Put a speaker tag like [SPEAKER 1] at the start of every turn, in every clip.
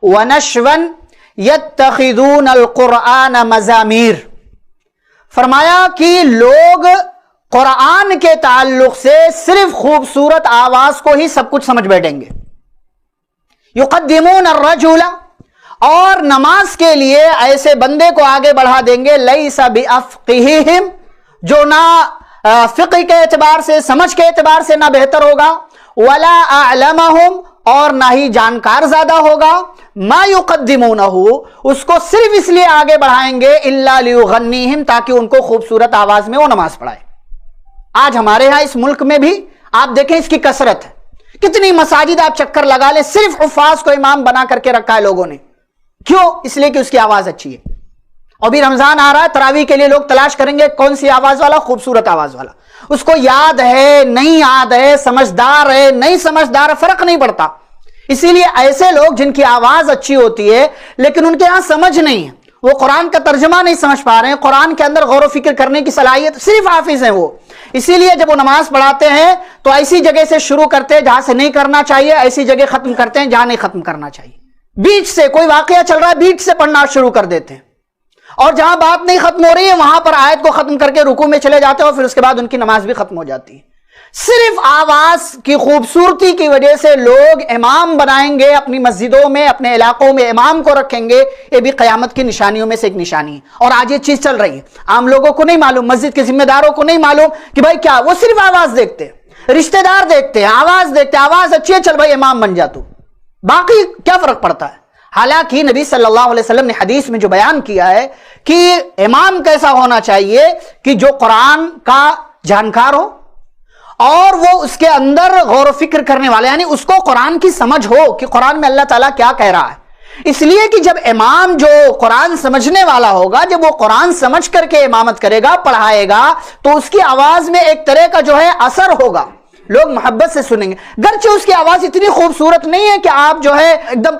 [SPEAKER 1] وَنَشْوًا يَتَّخِذُونَ الْقُرْآنَ مَزَامِيرَ، فرمایا کہ لوگ قرآن کے تعلق سے صرف خوبصورت آواز کو ہی سب کچھ سمجھ بیٹھیں گے. يُقَدِّمُونَ الرَّجُلَ، اور نماز کے لیے ایسے بندے کو آگے بڑھا دیں گے لَيْسَ بِأَفْقِهِهِمْ، جو نہ فقہ کے اعتبار سے، سمجھ کے اعتبار سے نہ بہتر ہوگا، وَلَا أَعْلَمَهُمْ، اور نہ ہی جانکار زیادہ ہوگا، ما يُقَدِّمُونَهُ، اس کو صرف اس لیے آگے بڑھائیں گے إِلَّا لِيُغَنِّيهِمْ، تاکہ ان کو خوبصورت آواز میں وہ نماز پڑھائے. آج ہمارے ہاں اس ملک میں بھی آپ دیکھیں اس کی کثرت ہے. کتنی مساجد آپ چکر لگا لیں، صرف حفاظ کو امام بنا کر کے رکھا ہے لوگوں نے. کیوں؟ اس لیے کہ اس کی آواز اچھی ہے. اور بھی رمضان آ رہا ہے، تراویح کے لیے لوگ تلاش کریں گے کون سی آواز والا، خوبصورت آواز والا. اس کو یاد ہے نہیں یاد ہے، سمجھدار ہے نہیں سمجھدار ہے، فرق نہیں پڑتا. اسی لیے ایسے لوگ جن کی آواز اچھی ہوتی ہے لیکن ان کے ہاں سمجھ نہیں ہے، وہ قرآن کا ترجمہ نہیں سمجھ پا رہے ہیں، قرآن کے اندر غور و فکر کرنے کی صلاحیت، صرف حافظ ہیں وہ. اسی لیے جب وہ نماز پڑھاتے ہیں تو ایسی جگہ سے شروع کرتے ہیں جہاں سے نہیں کرنا چاہیے، ایسی جگہ ختم کرتے ہیں جہاں نہیں ختم کرنا چاہیے. بیچ سے کوئی واقعہ چل رہا ہے، بیچ سے پڑھنا شروع کر دیتے ہیں، اور جہاں بات نہیں ختم ہو رہی ہے وہاں پر آیت کو ختم کر کے رکوع میں چلے جاتے ہیں، اور پھر اس کے بعد ان کی نماز بھی ختم ہو جاتی ہے. صرف آواز کی خوبصورتی کی وجہ سے لوگ امام بنائیں گے اپنی مسجدوں میں، اپنے علاقوں میں امام کو رکھیں گے. یہ بھی قیامت کی نشانیوں میں سے ایک نشانی ہے. اور آج یہ چیز چل رہی ہے، عام لوگوں کو نہیں معلوم، مسجد کے ذمہ داروں کو نہیں معلوم کہ بھائی کیا، وہ صرف آواز دیکھتے ہیں، رشتہ دار دیکھتے ہیں، آواز دیکھتے ہیں، آواز اچھی ہے چل بھائی امام بن جا تو، باقی کیا فرق پڑتا ہے. حالانکہ نبی صلی اللہ علیہ وسلم نے حدیث میں جو بیان کیا ہے کہ امام کیسا ہونا چاہیے کہ جو قرآن کا جانکار ہو اور وہ اس کے اندر غور و فکر کرنے والے، یعنی اس کو قرآن کی سمجھ ہو کہ قرآن میں اللہ تعالیٰ کیا کہہ رہا ہے. اس لیے کہ جب امام جو قرآن سمجھنے والا ہوگا، جب وہ قرآن سمجھ کر کے امامت کرے گا، پڑھائے گا، تو اس کی آواز میں ایک طرح کا جو ہے اثر ہوگا، لوگ محبت سے سنیں گے. گرچہ اس کی آواز اتنی خوبصورت نہیں ہے کہ آپ جو ہے ایک دم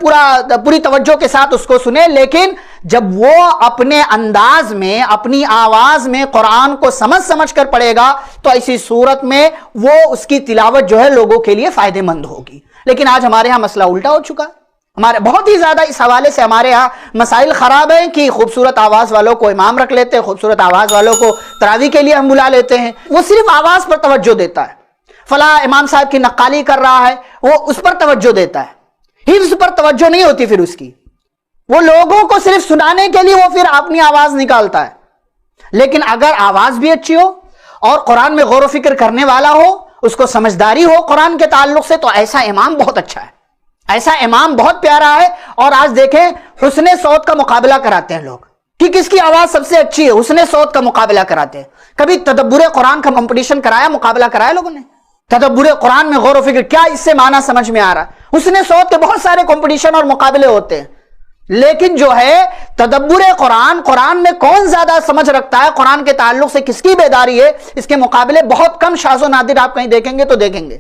[SPEAKER 1] پوری توجہ کے ساتھ اس کو سنیں، لیکن جب وہ اپنے انداز میں، اپنی آواز میں قرآن کو سمجھ کر پڑھے گا تو ایسی صورت میں وہ اس کی تلاوت جو ہے لوگوں کے لیے فائدہ مند ہوگی. لیکن آج ہمارے ہاں مسئلہ الٹا ہو چکا ہے. ہمارے بہت ہی زیادہ اس حوالے سے ہمارے ہاں مسائل خراب ہیں کہ خوبصورت آواز والوں کو امام رکھ لیتے ہیں، خوبصورت آواز والوں کو تراویح کے لیے ہم بلا لیتے ہیں. وہ صرف آواز پر توجہ دیتا ہے، فلاں امام صاحب کی نقالی کر رہا ہے، وہ اس پر توجہ دیتا ہے، حفظ پر توجہ نہیں ہوتی پھر اس کی. وہ لوگوں کو صرف سنانے کے لیے وہ پھر اپنی آواز نکالتا ہے. لیکن اگر آواز بھی اچھی ہو اور قرآن میں غور و فکر کرنے والا ہو، اس کو سمجھداری ہو قرآن کے تعلق سے، تو ایسا امام بہت اچھا ہے، ایسا امام بہت پیارا ہے. اور آج دیکھیں حسن صوت کا مقابلہ کراتے ہیں لوگ کہ کس کی آواز سب سے اچھی ہے، حسن صوت کا مقابلہ کراتے ہیں. کبھی تدبر قرآن کا کمپٹیشن کرایا، مقابلہ کرایا لوگوں نے؟ تدبر قرآن میں غور و فکر، کیا اس سے معنی سمجھ میں آ رہا ہے؟ حسن صوت کے بہت سارے کمپٹیشن اور مقابلے ہوتے ہیں، لیکن جو ہے تدبر قرآن میں کون زیادہ سمجھ رکھتا ہے، قرآن کے تعلق سے کس کی بیداری ہے، اس کے مقابلے بہت کم شاذ و نادر آپ کہیں دیکھیں گے تو دیکھیں گے.